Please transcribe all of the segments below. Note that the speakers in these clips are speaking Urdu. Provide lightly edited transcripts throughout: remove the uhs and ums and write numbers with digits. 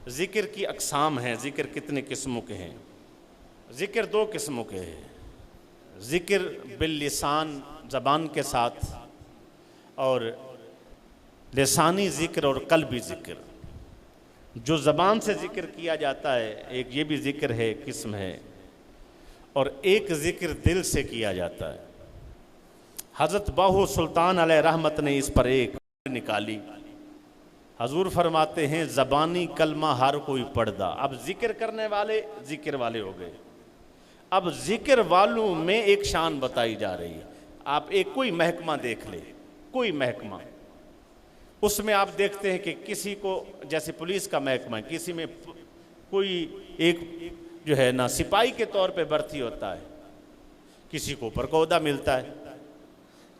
ذکر کی اقسام ہیں، ذکر کتنے قسموں کے ہیں؟ ذکر دو قسموں کے ہیں، ذکر باللسان زبان کے ساتھ، اور لسانی ذکر اور قلبی ذکر۔ جو زبان سے ذکر کیا جاتا ہے ایک یہ بھی ذکر ہے، قسم ہے، اور ایک ذکر دل سے کیا جاتا ہے۔ حضرت باہو سلطان علیہ رحمت نے اس پر ایک نکالی۔ حضور فرماتے ہیں زبانی کلمہ ہر کوئی پڑھدا۔ اب ذکر کرنے والے ذکر والے ہو گئے، اب ذکر والوں میں ایک شان بتائی جا رہی ہے۔ آپ ایک کوئی محکمہ دیکھ لیں، کوئی محکمہ، اس میں آپ دیکھتے ہیں کہ کسی کو جیسے پولیس کا محکمہ ہے، کسی میں کوئی ایک جو ہے نا سپاہی کے طور پہ بھرتی ہوتا ہے، کسی کو اوپر کا عہدہ ملتا ہے،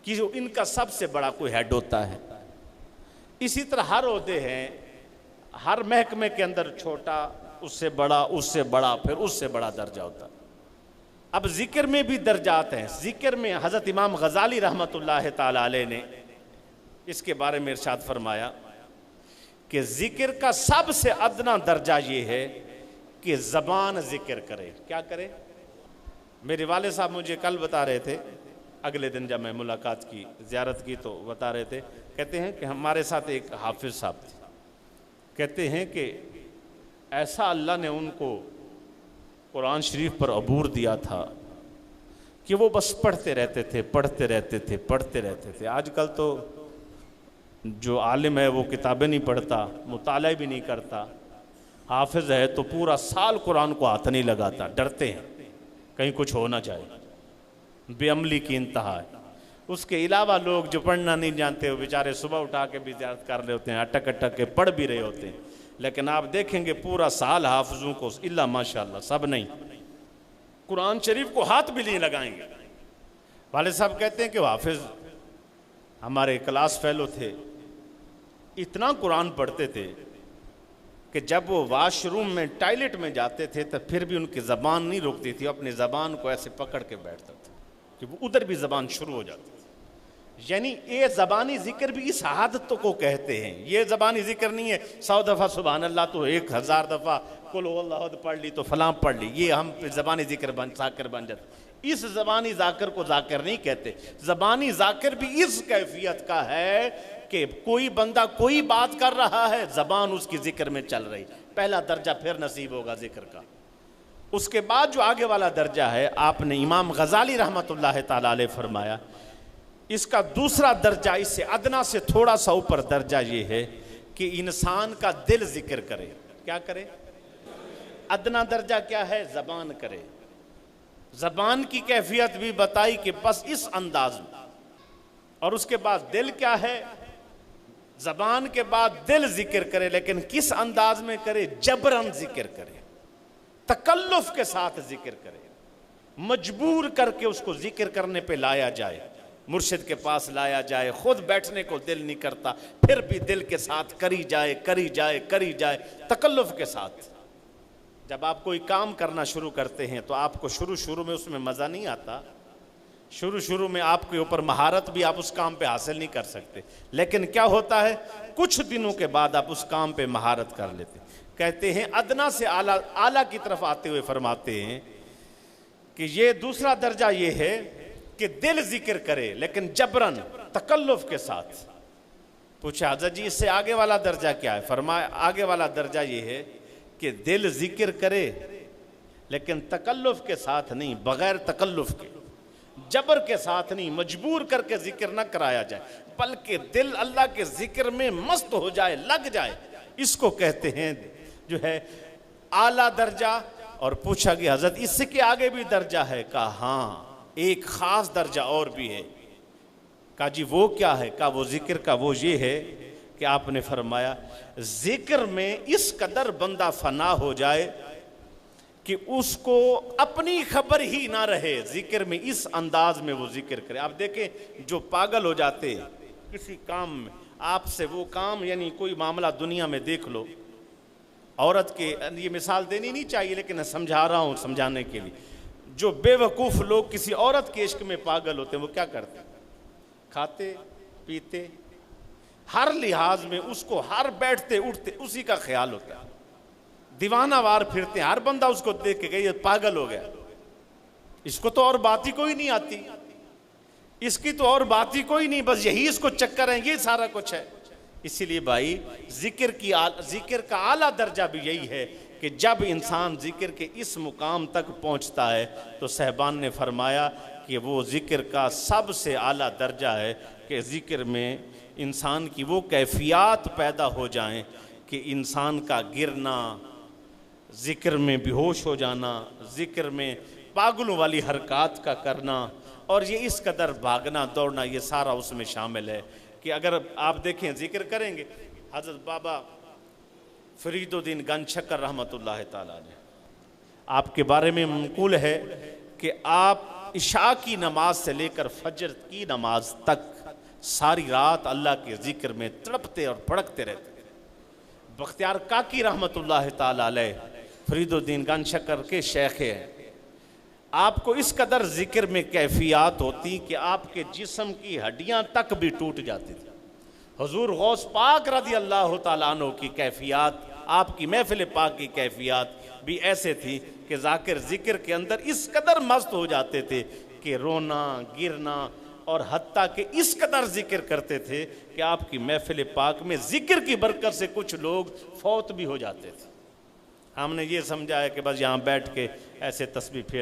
کسی ان کا سب سے بڑا کوئی ہیڈ ہوتا ہے۔ اسی طرح ہر عہدے ہیں، ہر محکمے کے اندر چھوٹا، اس سے بڑا، اس سے بڑا، پھر اس سے بڑا درجہ ہوتا ہے۔ اب ذکر میں بھی درجات ہیں۔ ذکر میں حضرت امام غزالی رحمت اللہ تعالی علیہ نے اس کے بارے میں ارشاد فرمایا کہ ذکر کا سب سے ادنا درجہ یہ ہے کہ زبان ذکر کرے۔ کیا کرے؟ میرے والد صاحب مجھے کل بتا رہے تھے، اگلے دن جب میں ملاقات کی، زیارت کی، تو بتا رہے تھے، کہتے ہیں کہ ہمارے ساتھ ایک حافظ صاحب تھے، کہتے ہیں کہ ایسا اللہ نے ان کو قرآن شریف پر عبور دیا تھا کہ وہ بس پڑھتے رہتے تھے، پڑھتے رہتے تھے، پڑھتے رہتے تھے۔ آج کل تو جو عالم ہے وہ کتابیں نہیں پڑھتا، مطالعہ بھی نہیں کرتا، حافظ ہے تو پورا سال قرآن کو ہاتھ نہیں لگاتا، ڈرتے ہیں کہیں کچھ ہو نہ جائے، بے عملی کی انتہا ہے۔ اس کے علاوہ لوگ جو پڑھنا نہیں جانتے وہ بیچارے صبح اٹھا کے بھی زیارت کر رہے ہوتے ہیں، اٹک اٹک کے پڑھ بھی رہے ہوتے ہیں، لیکن آپ دیکھیں گے پورا سال حافظوں کو اللہ ماشاءاللہ سب نہیں قرآن شریف کو ہاتھ بھی نہیں لگائیں گے۔ والد صاحب کہتے ہیں کہ وہ حافظ ہمارے کلاس فیلو تھے، اتنا قرآن پڑھتے تھے کہ جب وہ واش روم میں ٹائلٹ میں جاتے تھے تو پھر بھی ان کی زبان نہیں رکتی تھی، اپنی زبان کو ایسے پکڑ کے بیٹھتا تھا کہ وہ ادھر بھی زبان شروع ہو جاتی تھی۔ یعنی یہ زبانی ذکر بھی اس عادت کو کہتے ہیں۔ یہ زبانی ذکر نہیں ہے 100 دفعہ سبحان اللہ تو 1000 دفعہ قل هو اللہ احد پڑھ لی تو فلاں پڑھ لی، یہ ہم زبانی ذکر ذاکر بن جاتے۔ اس زبانی ذاکر کو ذاکر نہیں کہتے۔ زبانی ذاکر بھی اس کیفیت کا ہے کہ کوئی بندہ کوئی بات کر رہا ہے، زبان اس کی ذکر میں چل رہی، پہلا درجہ پھر نصیب ہوگا ذکر کا۔ اس کے بعد جو آگے والا درجہ ہے، آپ نے امام غزالی رحمت اللہ تعالی علیہ فرمایا اس کا دوسرا درجہ، اس سے ادنا سے تھوڑا سا اوپر درجہ یہ ہے کہ انسان کا دل ذکر کرے۔ کیا کرے؟ ادنا درجہ کیا ہے؟ زبان کرے۔ زبان کی کیفیت بھی بتائی کہ بس اس انداز میں، اور اس کے بعد دل کیا ہے؟ زبان کے بعد دل ذکر کرے، لیکن کس انداز میں کرے؟ جبرن ذکر کرے، تکلف کے ساتھ ذکر کرے، مجبور کر کے اس کو ذکر کرنے پہ لایا جائے، مرشد کے پاس لایا جائے، خود بیٹھنے کو دل نہیں کرتا پھر بھی دل کے ساتھ کری جائے، کری جائے، کری جائے، تکلف کے ساتھ۔ جب آپ کوئی کام کرنا شروع کرتے ہیں تو آپ کو شروع میں اس میں مزہ نہیں آتا، شروع میں آپ کے اوپر مہارت بھی آپ اس کام پہ حاصل نہیں کر سکتے، لیکن کیا ہوتا ہے کچھ دنوں کے بعد آپ اس کام پہ مہارت کر لیتے۔ کہتے ہیں ادنا سے اعلیٰ کی طرف آتے ہوئے فرماتے ہیں کہ یہ دوسرا درجہ یہ ہے کہ دل ذکر کرے لیکن جبرن، تکلف کے ساتھ۔ پوچھا حضرت جی اس سے آگے والا درجہ کیا ہے؟ فرمایا آگے والا درجہ یہ ہے کہ دل ذکر کرے لیکن تکلف کے ساتھ نہیں، بغیر تکلف کے، جبر کے ساتھ نہیں، مجبور کر کے ذکر نہ کرایا جائے، بلکہ دل اللہ کے ذکر میں مست ہو جائے، لگ جائے، اس کو کہتے ہیں جو ہے اعلیٰ درجہ۔ اور پوچھا کہ حضرت اس سے کہ آگے بھی درجہ ہے؟ کہا ہاں ایک خاص درجہ اور بھی ہے۔ کہا جی وہ کیا ہے؟ کہا وہ ذکر کا وہ یہ ہے کہ آپ نے فرمایا ذکر میں اس قدر بندہ فنا ہو جائے کہ اس کو اپنی خبر ہی نہ رہے، ذکر میں اس انداز میں وہ ذکر کرے۔ آپ دیکھیں جو پاگل ہو جاتے ہیں کسی کام میں، آپ سے وہ کام، یعنی کوئی معاملہ دنیا میں دیکھ لو، عورت کے، یہ مثال دینی نہیں چاہیے لیکن سمجھا رہا ہوں سمجھانے کے لیے، جو بے وقوف لوگ کسی عورت کے عشق میں پاگل ہوتے ہیں وہ کیا کرتے ہیں؟ کھاتے پیتے، ہر لحاظ میں اس کو ہر بیٹھتے اٹھتے اسی کا خیال ہوتا ہے، دیوانہ وار پھرتے ہیں، ہر بندہ اس کو دیکھ کے کہ یہ پاگل ہو گیا، اس کو تو اور بات ہی کوئی نہیں آتی، اس کی تو اور بات ہی کوئی نہیں، بس یہی اس کو چکر ہے، یہ سارا کچھ ہے۔ اسی لیے بھائی ذکر کا اعلیٰ درجہ بھی یہی ہے کہ جب انسان ذکر کے اس مقام تک پہنچتا ہے تو صاحبان نے فرمایا کہ وہ ذکر کا سب سے اعلیٰ درجہ ہے کہ ذکر میں انسان کی وہ کیفیات پیدا ہو جائیں کہ انسان کا گرنا، ذکر میں بے ہوش ہو جانا، ذکر میں پاگلوں والی حرکات کا کرنا، اور یہ اس قدر بھاگنا دوڑنا، یہ سارا اس میں شامل ہے کہ اگر آپ دیکھیں ذکر کریں گے، حضرت بابا فرید الدین گنج شکر رحمۃ اللہ تعالیٰ علیہ، آپ کے بارے میں منقول ہے کہ آپ عشاء کی نماز سے لے کر فجر کی نماز تک ساری رات اللہ کے ذکر میں تڑپتے اور بھڑکتے رہتے۔ بختیار کاکی رحمۃ اللہ تعالیٰ علیہ فرید الدین گنج شکر کے شیخ ہیں، آپ کو اس قدر ذکر میں کیفیات ہوتی کہ آپ کے جسم کی ہڈیاں تک بھی ٹوٹ جاتی تھی۔ حضور غوث پاک رضی اللہ تعالیٰ عنہ کی کیفیات، آپ کی محفل پاک کی کیفیات بھی ایسے تھی کہ ذاکر ذکر کے اندر اس قدر مست ہو جاتے تھے کہ رونا گرنا، اور حتیٰ کہ اس قدر ذکر کرتے تھے کہ آپ کی محفل پاک میں ذکر کی برکت سے کچھ لوگ فوت بھی ہو جاتے تھے۔ ہم نے یہ سمجھا ہے کہ بس یہاں بیٹھ کے ایسے تسبیح پھیر